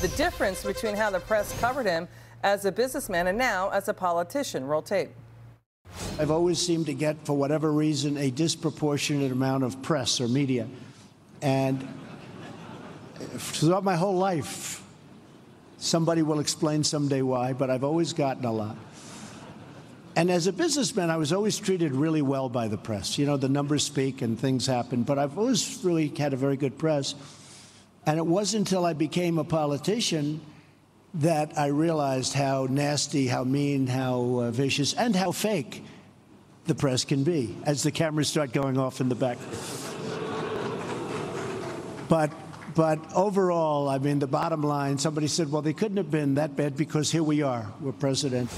The difference between how the press covered him as a businessman and now as a politician. Roll tape. I've always seemed to get, for whatever reason, a disproportionate amount of press or media. And throughout my whole life, somebody will explain someday why, but I've always gotten a lot. And as a businessman, I was always treated really well by the press. You know, the numbers speak and things happen, but I've always really had a very good press. And it wasn't until I became a politician that I realized how nasty, how mean, how vicious, and how fake the press can be as the cameras start going off in the back. But overall, I mean, the bottom line, somebody said, well, they couldn't have been that bad because here we are, we're president.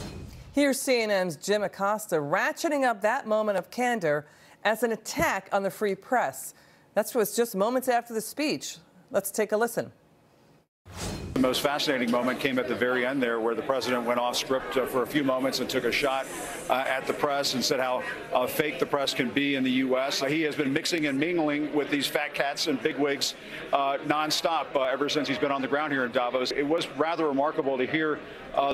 Here's CNN's Jim Acosta ratcheting up that moment of candor as an attack on the free press. That was just moments after the speech. Let's take a listen. The most fascinating moment came at the very end there, where the president went off script for a few moments and took a shot at the press and said how fake the press can be in the U.S. He has been mixing and mingling with these fat cats and bigwigs nonstop ever since he's been on the ground here in Davos. It was rather remarkable to hear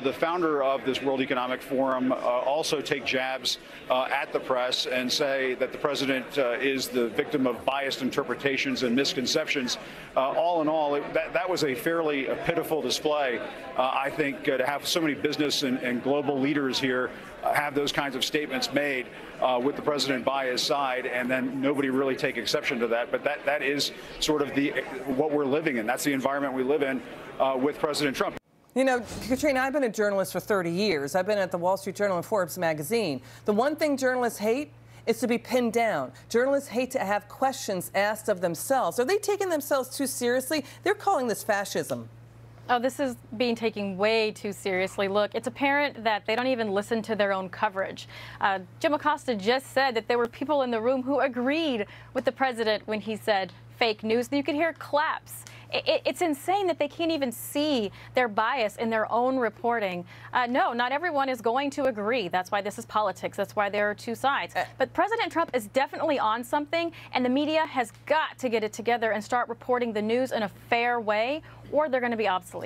the founder of this World Economic Forum also take jabs at the press and say that the president is the victim of biased interpretations and misconceptions. All in all, that was a fairly pitiful display. I think to have so many business and global leaders here have those kinds of statements made with the president by his side, and then nobody really take exception to that. But that is sort of what we're living in. That's the environment we live in with President Trump. You know, Katrina, I've been a journalist for 30 years. I've been at the Wall Street Journal and Forbes magazine. The one thing journalists hate is to be pinned down. Journalists hate to have questions asked of themselves. Are they taking themselves too seriously? They're calling this fascism. Oh, this is being taken way too seriously. Look, it's apparent that they don't even listen to their own coverage. Jim Acosta just said that there were people in the room who agreed with the president when he said fake news. And you could hear claps. It's insane that they can't even see their bias in their own reporting. No, not everyone is going to agree. That's why this is politics. That's why there are two sides. But President Trump is definitely on something, and the media has got to get it together and start reporting the news in a fair way, or they're going to be obsolete.